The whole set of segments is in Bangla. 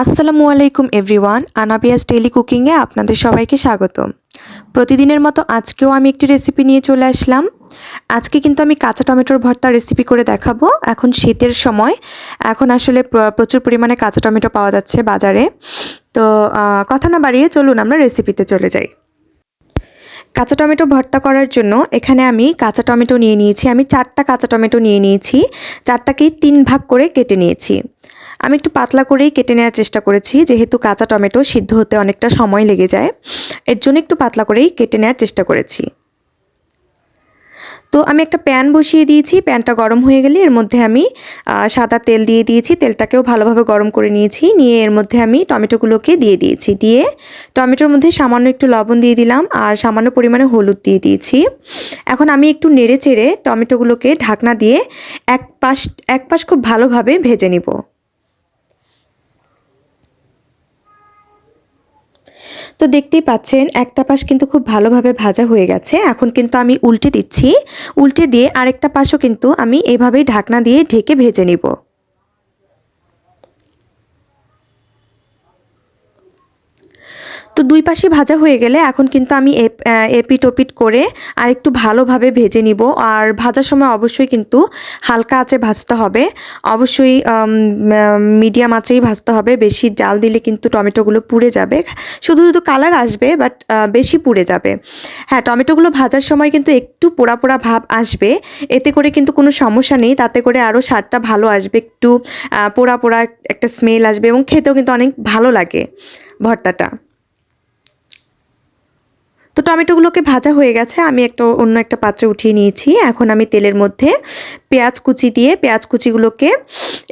আসসালামু আলাইকুম এভরিওয়ান, আনাবিয়াস ডেইলি কুকিংয়ে আপনাদের সবাইকে স্বাগতম। প্রতিদিনের মতো আজকেও আমি একটি রেসিপি নিয়ে চলে আসলাম। আজকে কিন্তু আমি কাঁচা টমেটোর ভর্তা রেসিপি করে দেখাবো। এখন শীতের সময়, এখন আসলে প্রচুর পরিমাণে কাঁচা টমেটো পাওয়া যাচ্ছে বাজারে। তো কথা না বাড়িয়ে চলুন আমরা রেসিপিতে চলে যাই। কাঁচা টমেটো ভর্তা করার জন্য এখানে আমি কাঁচা টমেটো নিয়ে নিয়েছি। আমি 4টা কাঁচা টমেটো নিয়ে নিয়েছি, 4টাকেই 3 ভাগ করে কেটে নিয়েছি। আমি একটু পাতলা করেই কেটে নেওয়ার চেষ্টা করেছি, যেহেতু কাঁচা টমেটো সিদ্ধ হতে অনেকটা সময় লেগে যায়, এর জন্য একটু পাতলা করেই কেটে নেওয়ার চেষ্টা করেছি। তো আমি একটা প্যান বসিয়ে দিয়েছি, প্যানটা গরম হয়ে গেলে এর মধ্যে আমি সাদা তেল দিয়ে দিয়েছি, তেলটাকেও ভালোভাবে গরম করে নিয়েছি। নিয়ে এর মধ্যে আমি টমেটোগুলোকে দিয়ে দিয়েছি, দিয়ে টমেটোর মধ্যে সামান্য একটু লবণ দিয়ে দিলাম আর সামান্য পরিমাণে হলুদ দিয়ে দিয়েছি। এখন আমি একটু নেড়ে চেড়ে টমেটোগুলোকে ঢাকনা দিয়ে এক পাশ খুব ভালোভাবে ভেজে নিব। তো দেখতেই পাচ্ছেন একটা পাশ কিন্তু খুব ভালোভাবে ভাজা হয়ে গেছে। এখন কিন্তু আমি উল্টে দিচ্ছি, উল্টে দিয়ে আরেকটা পাশও কিন্তু আমি এভাবেই ঢাকনা দিয়ে ঢেকে ভেজে নিব। তো দুই পাশে ভাজা হয়ে গেলে এখন কিন্তু আমি এপিট ওপিট করে আর একটু ভালোভাবে ভেজে নিব। আর ভাজার সময় অবশ্যই কিন্তু হালকা আঁচে ভাজতে হবে, অবশ্যই মিডিয়াম আঁচেই ভাজতে হবে। বেশি জাল দিলে কিন্তু টমেটোগুলো পুড়ে যাবে, শুধু শুধু কালার আসবে বাট বেশি পুড়ে যাবে। হ্যাঁ, টমেটোগুলো ভাজার সময় কিন্তু একটু পোড়া পোড়া ভাব আসবে, এতে করে কিন্তু কোনো সমস্যা নেই, তাতে করে আরও স্বাদটা ভালো আসবে, একটু পোড়া পোড়া একটা স্মেল আসবে এবং খেতেও কিন্তু অনেক ভালো লাগে ভর্তাটা। তো টমেটোগুলোকে ভাজা হয়ে গেছে, আমি অন্য একটা পাত্রে উঠিয়ে নিয়েছি। এখন আমি তেলের মধ্যে পেঁয়াজ কুচি দিয়ে পেঁয়াজ কুচিগুলোকে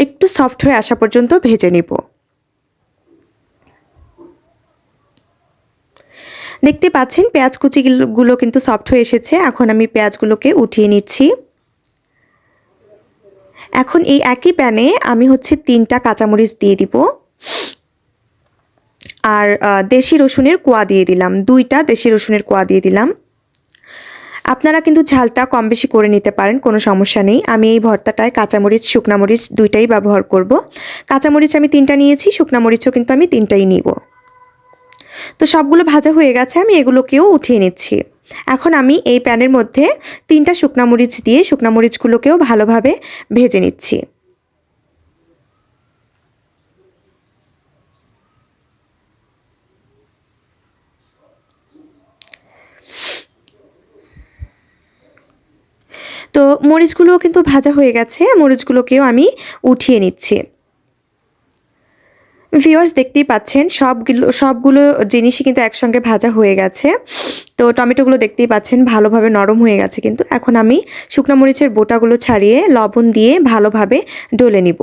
একটু সফট হয়ে আসা পর্যন্ত ভেজে নিব। দেখতে পাচ্ছেন পেঁয়াজ কুচিগুলো কিন্তু সফট হয়ে এসেছে। এখন আমি পেঁয়াজগুলোকে উঠিয়ে নিচ্ছি। এখন এই একই প্যানে আমি 3টা কাঁচামরিচ দিয়ে দিব আর দেশি রসুনের কোয়া দিয়ে দিলাম, 2টা দেশি রসুনের কোয়া দিয়ে দিলাম। আপনারা কিন্তু ঝালটা কম বেশি করে নিতে পারেন, কোনো সমস্যা নেই। আমি এই ভর্তাটায় কাঁচামরিচ শুকনামরিচ 2টাই ব্যবহার করব। কাঁচামরিচ আমি 3টা নিয়েছি, শুকনামরিচও কিন্তু আমি 3টাই নিব। তো সবগুলো ভাজা হয়ে গেছে, আমি এগুলোকেও উঠিয়ে নিচ্ছি। এখন আমি এই প্যানের মধ্যে 3টা শুকনামরিচ দিয়ে শুকনামরিচগুলোকেও ভালোভাবে ভেজে নিচ্ছি। তো মরিচগুলোও কিন্তু ভাজা হয়ে গেছে, মরিচগুলোকেও আমি উঠিয়ে নিচ্ছি। ভিউয়ার্স, দেখতেই পাচ্ছেন সবগুলো জিনিসই কিন্তু একসঙ্গে ভাজা হয়ে গেছে। তো টমেটোগুলো দেখতেই পাচ্ছেন ভালোভাবে নরম হয়ে গেছে কিন্তু। এখন আমি শুকনো মরিচের বোটাগুলো ছাড়িয়ে লবণ দিয়ে ভালোভাবে ডলে নিব।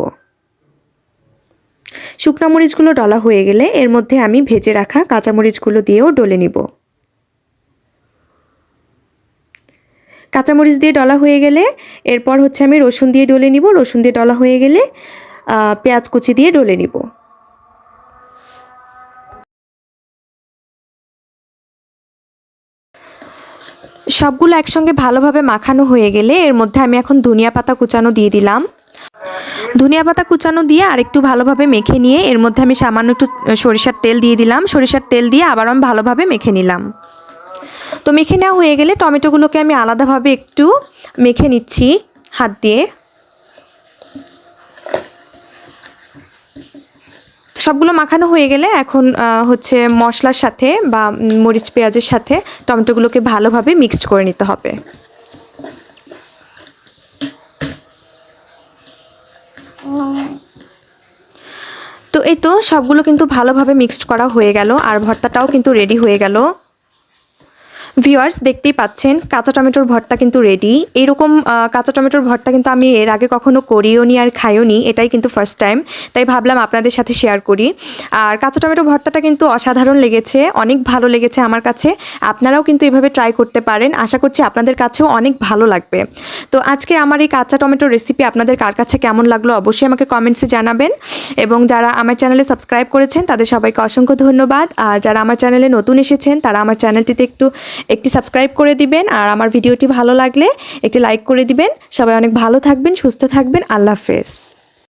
শুকনো মরিচগুলো ডলা হয়ে গেলে এর মধ্যে আমি ভেজে রাখা কাঁচামরিচগুলো দিয়েও ডলে নিব। কাঁচামরিচ দিয়ে ডলা হয়ে গেলে এরপর আমি রসুন দিয়ে ডলে নিব। রসুন দিয়ে ডলা হয়ে গেলে পেঁয়াজ কুচি দিয়ে ডলে নিব। সবগুলো একসঙ্গে ভালোভাবে মাখানো হয়ে গেলে এর মধ্যে আমি এখন ধনিয়া পাতা কুচানো দিয়ে দিলাম। ধনিয়া পাতা কুচানো দিয়ে আরেকটু ভালোভাবে মেখে নিয়ে এর মধ্যে আমি সামান্য একটু সরিষার তেল দিয়ে দিলাম। সরিষার তেল দিয়ে আবার আমি ভালোভাবে মেখে নিলাম। তো মেখে নেওয়া হয়ে গেলে টমেটোগুলোকে আমি আলাদাভাবে একটু মেখে নিচ্ছি হাত দিয়ে। সবগুলো মাখানো হয়ে গেলে এখন মশলার সাথে বা মরিচ পেঁয়াজের সাথে টমেটোগুলোকে ভালোভাবে মিক্সড করে নিতে হবে। তো এই তো সবগুলো কিন্তু ভালোভাবে মিক্সড করা হয়ে গেল আর ভর্তাটাও কিন্তু রেডি হয়ে গেল। ভিউয়ার্স, দেখতেই পাচ্ছেন কাঁচা টমেটোর ভর্তা কিন্তু রেডি। এরকম কাঁচা টমেটোর ভর্তা কিন্তু আমি এর আগে কখনো করিও নি আর খাইও নি, এটাই কিন্তু ফার্স্ট টাইম, তাই ভাবলাম আপনাদের সাথে শেয়ার করি। আর কাঁচা টমেটো ভর্তাটা কিন্তু অসাধারণ লেগেছে, অনেক ভালো লেগেছে আমার কাছে। আপনারাও কিন্তু এভাবে ট্রাই করতে পারেন, আশা করছি আপনাদের কাছেও অনেক ভালো লাগবে। তো আজকে আমার এই কাঁচা টমেটোর রেসিপি আপনাদের কার কাছে কেমন লাগলো অবশ্যই আমাকে কমেন্টসে জানাবেন। এবং যারা আমার চ্যানেলে সাবস্ক্রাইব করেছেন তাদের সবাইকে অসংখ্য ধন্যবাদ। আর যারা আমার চ্যানেলে নতুন এসেছেন তারা আমার চ্যানেলটিতে একটি সাবস্ক্রাইব করে দিবেন আর আমার ভিডিওটি ভালো লাগলে একটি লাইক করে দিবেন। সবাই অনেক ভালো থাকবেন, সুস্থ থাকবেন। আল্লাহ হাফেজ।